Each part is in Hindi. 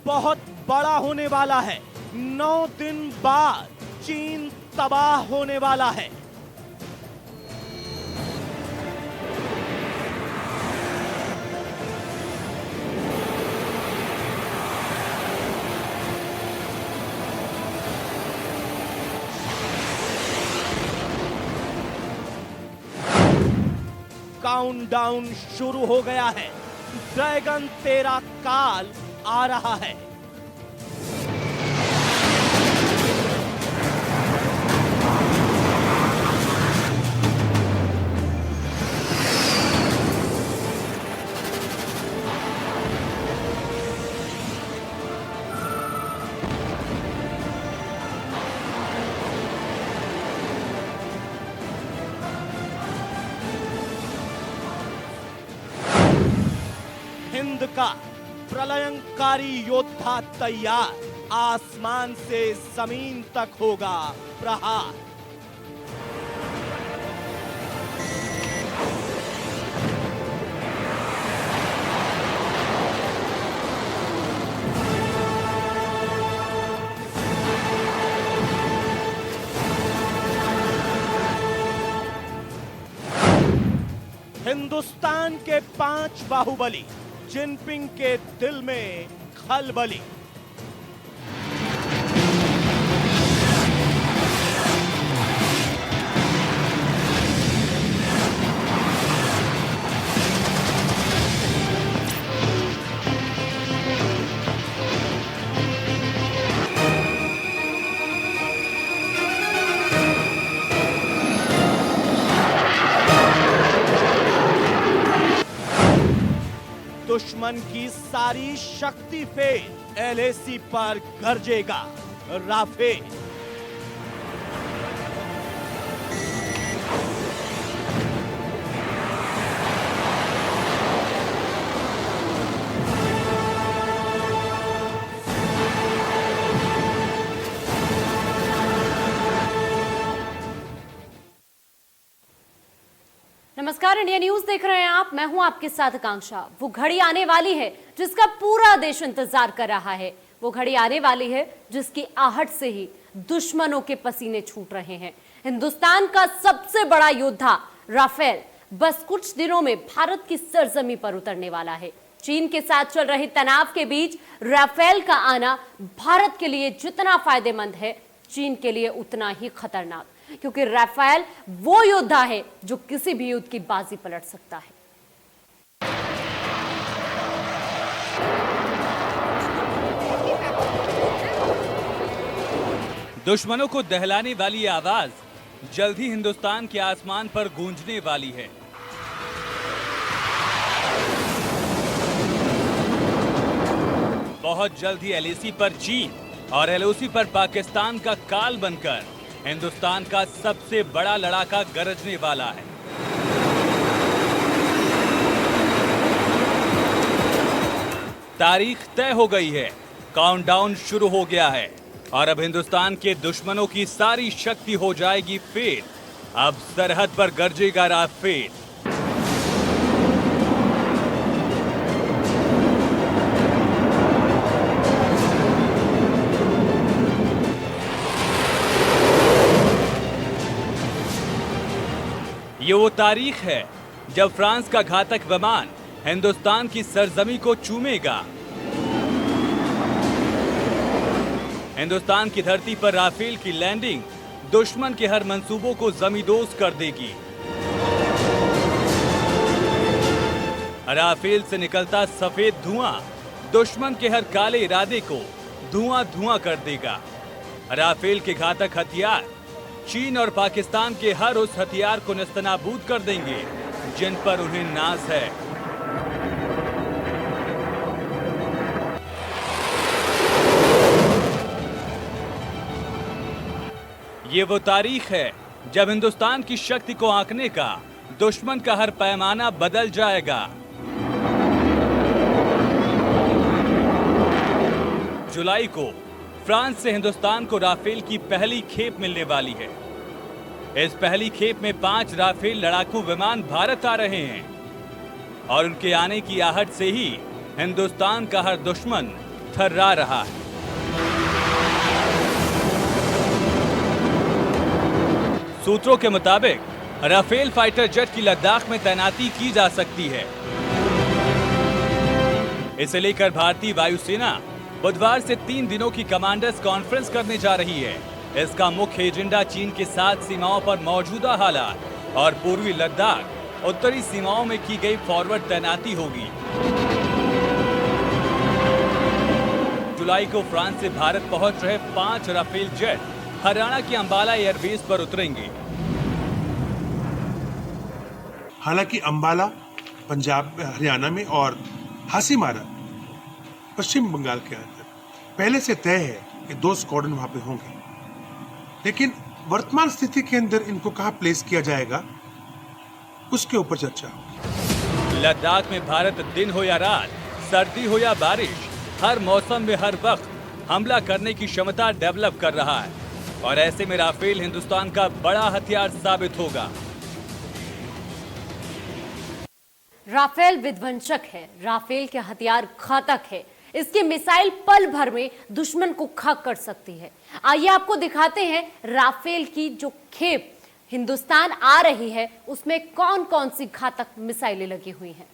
बहुत बड़ा होने वाला है। 9 दिन बाद चीन तबाह होने वाला है। काउंटडाउन शुरू हो गया है। ड्रैगन 13 काल आ रहा है। हिंद का प्रलयंकारी योद्धा तैयार। आसमान से जमीन तक होगा प्रहार। हिंदुस्तान के 5 बाहुबली, जिनपिंग के दिल में खलबली। दुश्मन की सारी शक्ति फेल, एलएसी पर गरजेगा राफेल। नमस्कार, इंडिया न्यूज देख रहे हैं आप। मैं हूं आपके साथ आकांक्षा। वो घड़ी आने वाली है जिसका पूरा देश इंतजार कर रहा है। वो घड़ी आने वाली है जिसकी आहट से ही दुश्मनों के पसीने छूट रहे हैं। हिंदुस्तान का सबसे बड़ा योद्धा राफेल बस कुछ दिनों में भारत की सरजमी पर उतरने वाला है। चीन के साथ चल रहे तनाव के बीच राफेल का आना भारत के लिए जितना फायदेमंद है, चीन के लिए उतना ही खतरनाक, क्योंकि राफेल वो योद्धा है जो किसी भी युद्ध की बाजी पलट सकता है। दुश्मनों को दहलाने वाली आवाज जल्द ही हिंदुस्तान के आसमान पर गूंजने वाली है। बहुत जल्द ही एलएसी पर चीन और एलओसी पर पाकिस्तान का काल बनकर हिंदुस्तान का सबसे बड़ा लड़ाका गरजने वाला है। तारीख तय हो गई है, काउंटडाउन शुरू हो गया है और अब हिंदुस्तान के दुश्मनों की सारी शक्ति हो जाएगी फेल। अब सरहद पर गरजेगा राफेल। ये वो तारीख है जब फ्रांस का घातक विमान हिंदुस्तान की सरजमी को चूमेगा। हिंदुस्तान की धरती पर राफेल की लैंडिंग दुश्मन के हर मंसूबों को जमींदोज कर देगी। राफेल से निकलता सफेद धुआं दुश्मन के हर काले इरादे को धुआं धुआं कर देगा। राफेल के घातक हथियार चीन और पाकिस्तान के हर उस हथियार को नेस्तनाबूद कर देंगे जिन पर उन्हें नाज है। ये वो तारीख है जब हिंदुस्तान की शक्ति को आंकने का दुश्मन का हर पैमाना बदल जाएगा। जुलाई को फ्रांस से हिंदुस्तान को राफेल की पहली खेप मिलने वाली है। इस पहली खेप में 5 राफेल लड़ाकू विमान भारत आ रहे हैं और उनके आने की आहट से ही हिंदुस्तान का हर दुश्मन थर्रा रहा है। सूत्रों के मुताबिक राफेल फाइटर जेट की लद्दाख में तैनाती की जा सकती है। इसे लेकर भारतीय वायुसेना बुधवार से 3 दिनों की कमांडर्स कॉन्फ्रेंस करने जा रही है। इसका मुख्य एजेंडा चीन के साथ सीमाओं पर मौजूदा हालात और पूर्वी लद्दाख उत्तरी सीमाओं में की गई फॉरवर्ड तैनाती होगी। जुलाई को फ्रांस से भारत पहुंच रहे 5 राफेल जेट हरियाणा के अंबाला एयरबेस पर उतरेंगे। हालांकि अंबाला पंजाब हरियाणा में और हासीमारा पश्चिम बंगाल के अंदर पहले से तय है कि 2 स्क्वाड्रन वहां पे होंगे, लेकिन वर्तमान स्थिति के अंदर इनको कहां प्लेस किया जाएगा उसके ऊपर चर्चा होगी। लद्दाख में भारत दिन हो या रात, सर्दी हो या बारिश, हर मौसम में हर वक्त हमला करने की क्षमता डेवलप कर रहा है और ऐसे में राफेल हिंदुस्तान का बड़ा हथियार साबित होगा। राफेल विध्वंसक है, राफेल के हथियार घातक है। इसकी मिसाइल पल भर में दुश्मन को खाक कर सकती है। आइए आपको दिखाते हैं राफेल की जो खेप हिंदुस्तान आ रही है उसमें कौन कौन सी घातक मिसाइलें लगी हुई हैं।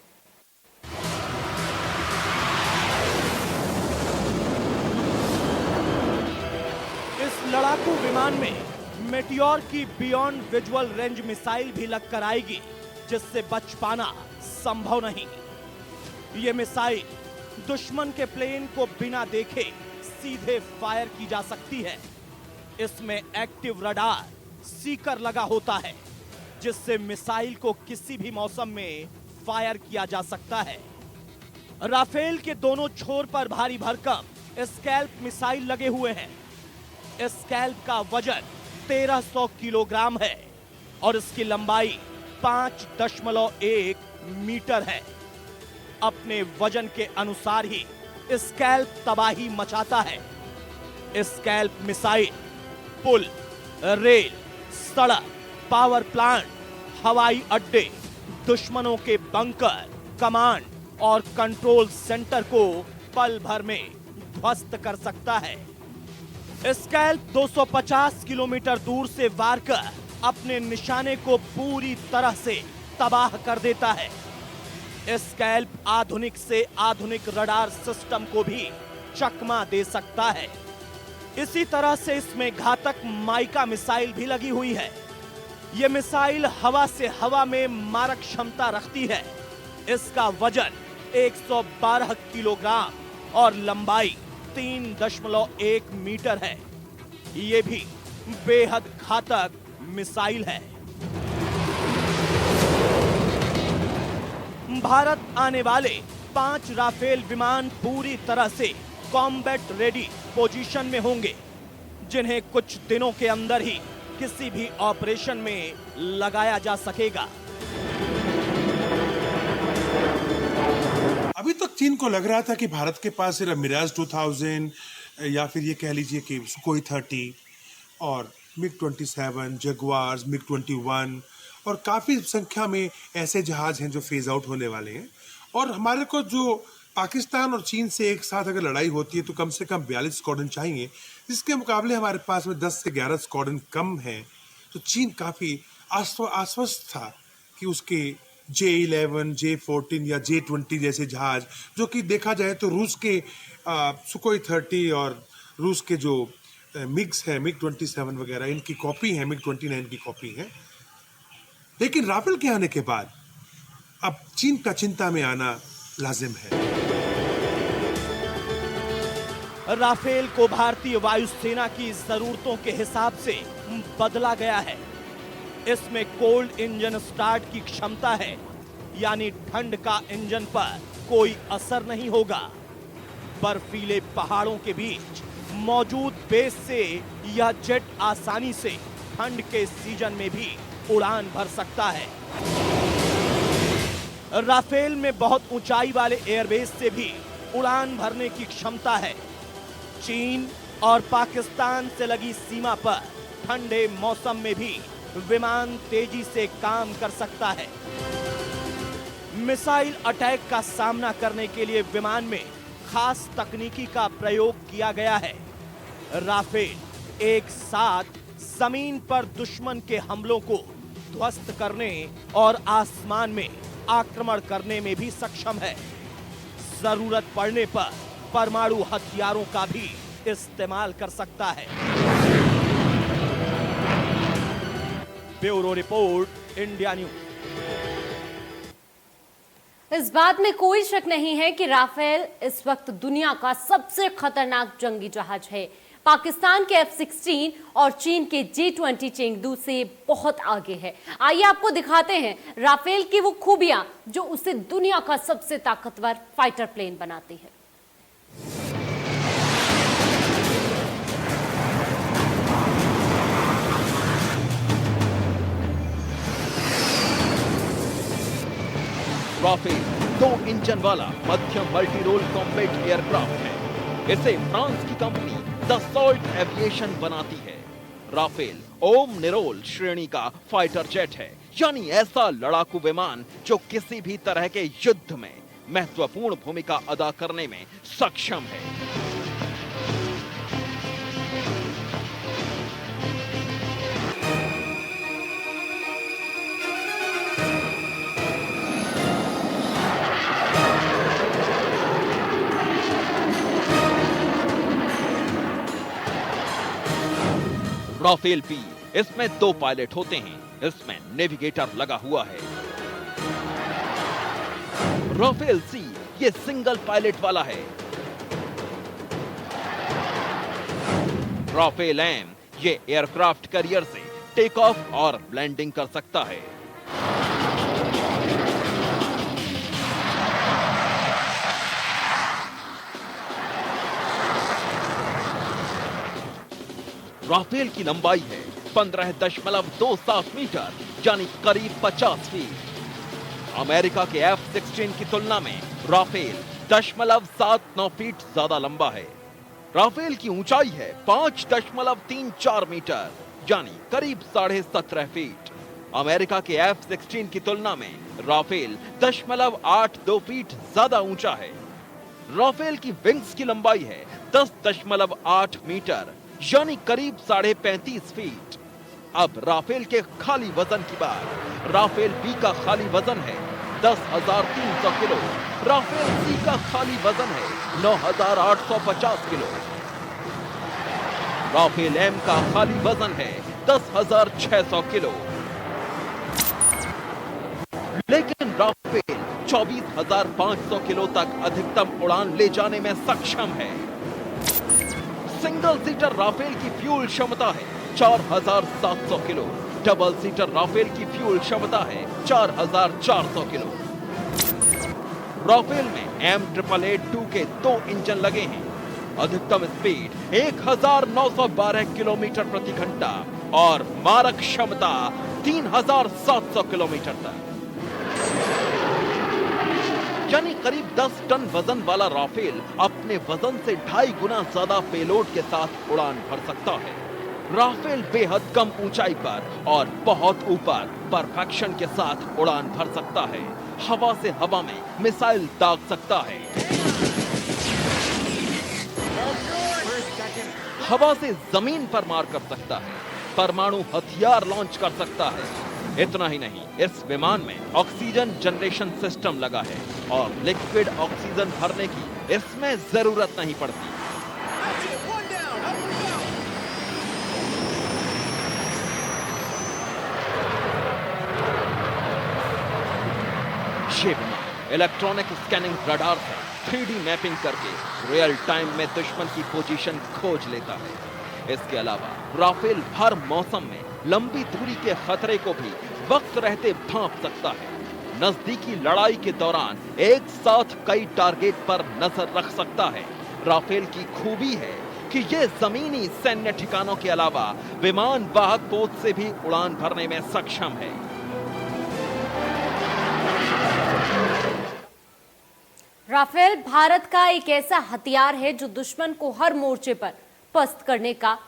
इस लड़ाकू विमान में मेटियोर की बियॉन्ड विजुअल रेंज मिसाइल भी लगकर आएगी, जिससे बच पाना संभव नहीं। यह मिसाइल दुश्मन के प्लेन को बिना देखे सीधे फायर की जा सकती है। इसमें एक्टिव रडार सीकर लगा होता है, जिससे मिसाइल को किसी भी मौसम में फायर किया जा सकता है। राफेल के दोनों छोर पर भारी भरकम स्कैल्प मिसाइल लगे हुए हैं। स्कैल्प का वजन 1300 किलोग्राम है और इसकी लंबाई 5.1 मीटर है। अपने वजन के अनुसार ही स्कैल्प तबाही मचाता है। स्कैल्प मिसाइल पुल, रेल, सड़क, पावर प्लांट, हवाई अड्डे, दुश्मनों के बंकर, कमांड और कंट्रोल सेंटर को पल भर में ध्वस्त कर सकता है। स्कैल्प 250 किलोमीटर दूर से वार कर अपने निशाने को पूरी तरह से तबाह कर देता है। स्कैल्प आधुनिक से आधुनिक रडार सिस्टम को भी चकमा दे सकता है। इसी तरह से इसमें घातक माइका मिसाइल भी लगी हुई है। यह मिसाइल हवा से हवा में मारक क्षमता रखती है। इसका वजन 112 किलोग्राम और लंबाई 3.1 मीटर है। यह भी बेहद घातक मिसाइल है। भारत आने वाले 5 राफेल विमान पूरी तरह से कॉम्बैट रेडी पोजीशन में होंगे, जिन्हें कुछ दिनों के अंदर ही किसी भी ऑपरेशन में लगाया जा सकेगा। अभी तक चीन को लग रहा था कि भारत के पास सिर्फ मिराज 2000 या फिर ये कह लीजिए कि सुकोई 30 और MiG-27, जगुआर्स, MiG-21 और काफ़ी संख्या में ऐसे जहाज हैं जो फेज आउट होने वाले हैं। और हमारे को जो पाकिस्तान और चीन से एक साथ अगर लड़ाई होती है तो कम से कम 42 स्क्वाड्रन चाहिए, जिसके मुकाबले हमारे पास में 10 से 11 स्क्वाड्रन कम हैं। तो चीन काफ़ी आश्वस्त था कि उसके J-11, J-14 या J-20 जैसे जहाज, जो कि देखा जाए तो रूस के सुकोई 30 और रूस के जो मिग्स है MiG-27 वगैरह, इनकी कॉपी है, MiG-29 की कॉपी है। लेकिन राफेल के आने के बाद अब चीन का चिंता में आना लाजिम है। राफेल को भारतीय वायुसेना की जरूरतों के हिसाब से बदला गया है। इसमें कोल्ड इंजन स्टार्ट की क्षमता है, यानी ठंड का इंजन पर कोई असर नहीं होगा। बर्फीले पहाड़ों के बीच मौजूद बेस से यह जेट आसानी से ठंड के सीजन में भी उड़ान भर सकता है। राफेल में बहुत ऊंचाई वाले एयरबेस से भी उड़ान भरने की क्षमता है। चीन और पाकिस्तान से लगी सीमा पर ठंडे मौसम में भी विमान तेजी से काम कर सकता है। मिसाइल अटैक का सामना करने के लिए विमान में खास तकनीकी का प्रयोग किया गया है। राफेल एक साथ जमीन पर दुश्मन के हमलों को ध्वस्त करने और आसमान में आक्रमण करने में भी सक्षम है। जरूरत पड़ने पर परमाणु हथियारों का भी इस्तेमाल कर सकता है। Bureau report, India news. इस बात में कोई शक नहीं है कि राफेल इस वक्त दुनिया का सबसे खतरनाक जंगी जहाज है। पाकिस्तान के F-16 और चीन के J-20 चेंगडू से बहुत आगे है। आइए आपको दिखाते हैं राफेल की वो खूबियां जो उसे दुनिया का सबसे ताकतवर फाइटर प्लेन बनाती है। राफेल 2 इंजन वाला मध्यम मल्टी रोल कॉम्बैट एयरक्राफ्ट है। इसे फ्रांस की कंपनी दसॉल्ट एविएशन बनाती है। राफेल ओम निरोल श्रेणी का फाइटर जेट है, यानी ऐसा लड़ाकू विमान जो किसी भी तरह के युद्ध में महत्वपूर्ण भूमिका अदा करने में सक्षम है। राफेल पी, इसमें 2 पायलट होते हैं। इसमें नेविगेटर लगा हुआ है। राफेल सी, ये सिंगल पायलट वाला है। राफेल एम, ये एयरक्राफ्ट कैरियर से टेक ऑफ और लैंडिंग कर सकता है। राफेल की लंबाई है 15.27 मीटर, यानी करीब 50 फीट। अमेरिका के F-16 की तुलना में राफेल 0.79 फीट ज्यादा लंबा है। राफेल की ऊंचाई है 5.34 मीटर, यानी करीब 17.5 फीट। अमेरिका के F-16 की तुलना में राफेल 0.82 फीट ज्यादा ऊंचा है। राफेल की विंग्स की लंबाई है 10.8 मीटर, यानी करीब 35.5 फीट। अब राफेल के खाली वजन की बात। राफेल बी का खाली वजन है 10,300 किलो। राफेल सी का खाली वजन है 9,850 किलो। राफेल एम का खाली वजन है 10,600 किलो। लेकिन राफेल 24,500 किलो तक अधिकतम उड़ान ले जाने में सक्षम है। सिंगल सीटर राफेल की फ्यूल क्षमता है 4,700 किलो। डबल सीटर राफेल की फ्यूल क्षमता है 4,400 किलो। राफेल में M882 के 2 इंजन लगे हैं। अधिकतम स्पीड 1,912 किलोमीटर प्रति घंटा और मारक क्षमता 3,700 किलोमीटर तक, यानी करीब 10 टन वजन वाला राफेल अपने वजन से 2.5 गुना ज्यादा पेलोड के साथ उड़ान भर सकता है। राफेल बेहद कम ऊंचाई पर और बहुत ऊपर परफेक्शन के साथ उड़ान भर सकता है। हवा से हवा में मिसाइल दाग सकता है। हवा से जमीन पर मार कर सकता है। परमाणु हथियार लॉन्च कर सकता है। इतना ही नहीं, इस विमान में ऑक्सीजन जनरेशन सिस्टम लगा है और लिक्विड ऑक्सीजन भरने की इसमें जरूरत नहीं पड़ती। ये विमान इलेक्ट्रॉनिक स्कैनिंग रडार से 3D मैपिंग करके रियल टाइम में दुश्मन की पोजीशन खोज लेता है। इसके अलावा राफेल हर मौसम में लंबी दूरी के खतरे को भी वक्त रहते भांप सकता है। नजदीकी लड़ाई के दौरान एक साथ कई टारगेट पर नजर रख सकता है। राफेल की खूबी है कि यह जमीनी सैन्य ठिकानों के अलावा विमान वाहक पोत से भी उड़ान भरने में सक्षम है। राफेल भारत का एक ऐसा हथियार है जो दुश्मन को हर मोर्चे पर पस्त करने का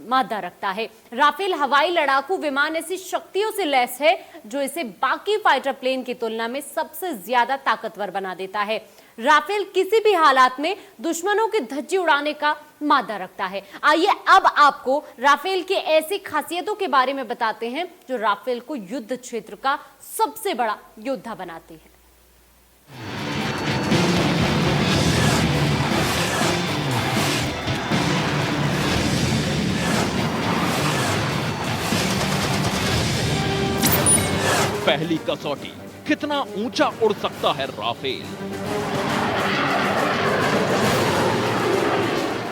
मादा रखता है। राफेल हवाई लड़ाकू विमान ऐसी शक्तियों से लैस है जो इसे बाकी फाइटर प्लेन की तुलना में सबसे ज्यादा ताकतवर बना देता है। राफेल किसी भी हालात में दुश्मनों की धज्जी उड़ाने का मादा रखता है। आइए अब आपको राफेल की ऐसी खासियतों के बारे में बताते हैं जो राफेल को युद्ध क्षेत्र का सबसे बड़ा योद्धा बनाती है। पहली कसौटी, कितना ऊंचा उड़ सकता है राफेल।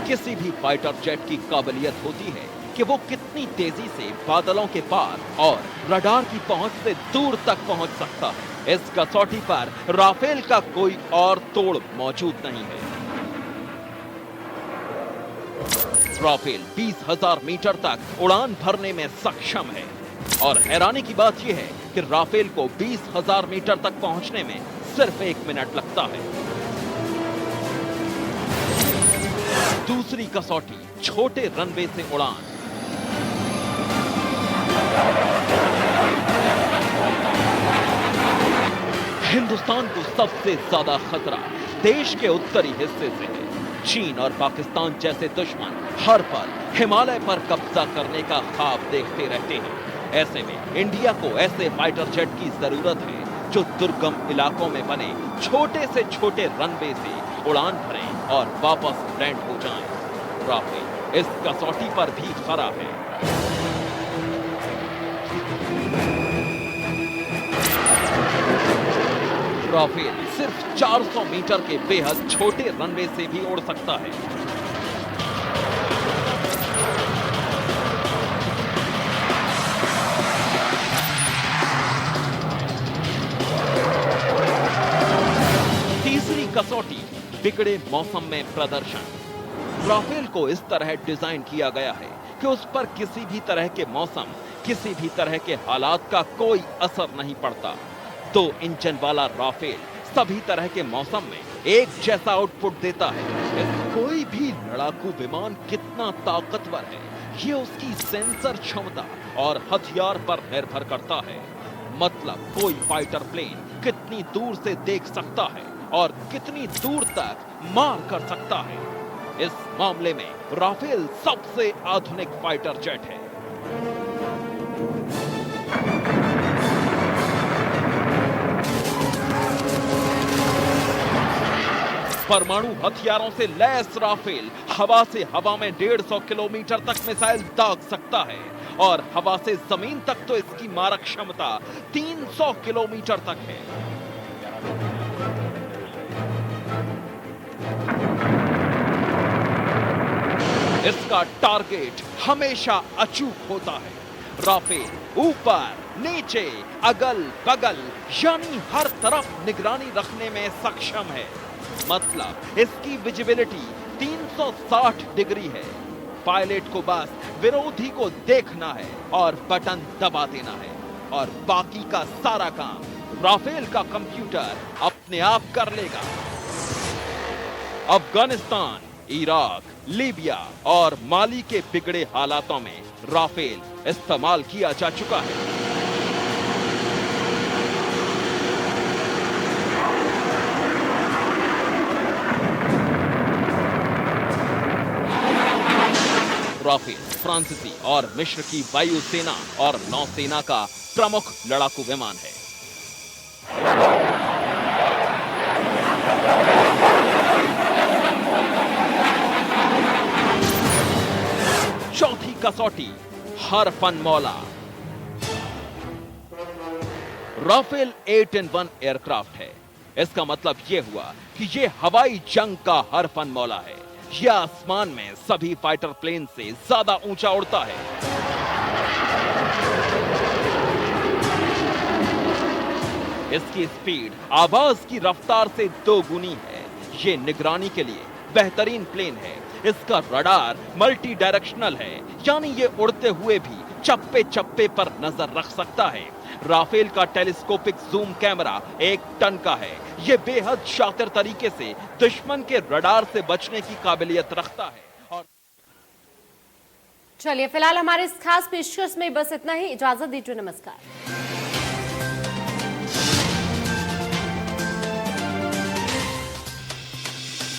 किसी भी फाइटर जेट की काबिलियत होती है कि वो कितनी तेजी से बादलों के पार और रडार की पहुंच से दूर तक पहुंच सकता है। इस कसौटी पर राफेल का कोई और तोड़ मौजूद नहीं है। राफेल 20,000 मीटर तक उड़ान भरने में सक्षम है और हैरानी की बात यह है कि राफेल को 20,000 मीटर तक पहुंचने में सिर्फ 1 मिनट लगता है। दूसरी कसौटी, छोटे रनवे से उड़ान। हिंदुस्तान को सबसे ज्यादा खतरा देश के उत्तरी हिस्से से है। चीन और पाकिस्तान जैसे दुश्मन हर पल हिमालय पर कब्जा करने का ख्वाब देखते रहते हैं। ऐसे में इंडिया को ऐसे फाइटर जेट की जरूरत है जो दुर्गम इलाकों में बने छोटे से छोटे रनवे से उड़ान भरें और वापस लैंड हो जाएं। राफेल इस कसौटी पर भी खरा है। राफेल सिर्फ 400 मीटर के बेहद छोटे रनवे से भी उड़ सकता है। तीसरी कसौटी, बिगड़े मौसम में प्रदर्शन। राफेल को इस तरह डिजाइन किया गया है कि उस पर किसी भी तरह के मौसम, किसी भी तरह के हालात का कोई असर नहीं पड़ता। 2 इंजन वाला राफेल सभी तरह के मौसम में एक जैसा आउटपुट देता है। कोई भी लड़ाकू विमान कितना ताकतवर है, ये उसकी सेंसर क्षमता और हथियार पर निर्भर करता है। मतलब कोई फाइटर प्लेन कितनी दूर से देख सकता है और कितनी दूर तक मार कर सकता है। इस मामले में राफेल सबसे आधुनिक फाइटर जेट है। परमाणु हथियारों से लैस राफेल हवा से हवा में 150 किलोमीटर तक मिसाइल दाग सकता है और हवा से जमीन तक तो इसकी मारक क्षमता 300 किलोमीटर तक है। इसका टारगेट हमेशा अचूक होता है। राफेल ऊपर, नीचे, अगल बगल यानी हर तरफ निगरानी रखने में सक्षम है। मतलब इसकी विजिबिलिटी 360 डिग्री है। पायलट को बस विरोधी को देखना है और बटन दबा देना है और बाकी का सारा काम राफेल का कंप्यूटर अपने आप कर लेगा। अफगानिस्तान, इराक, लीबिया और माली के बिगड़े हालातों में राफेल इस्तेमाल किया जा चुका है। राफेल फ्रांसीसी और मिस्र की वायुसेना और नौसेना का प्रमुख लड़ाकू विमान है। चौथी कसौटी, हरफन मौला। राफेल 8-in-1 एयरक्राफ्ट है। इसका मतलब यह हुआ कि यह हवाई जंग का हरफन मौला है। यह आसमान में सभी फाइटर प्लेन से ज्यादा ऊंचा उड़ता है। इसकी स्पीड आवाज की रफ्तार से 2 गुनी है। यह निगरानी के लिए बेहतरीन प्लेन है। इसका रडार मल्टी डायरेक्शनल है, यानी ये उड़ते हुए भी चप्पे चप्पे पर नजर रख सकता है। राफेल का टेलीस्कोपिक जूम कैमरा 1 टन का है। ये बेहद शातिर तरीके से दुश्मन के रडार से बचने की काबिलियत रखता है। और चलिए फिलहाल हमारे इस खास पेशकश में बस इतना ही। इजाजत दीजिए, नमस्कार।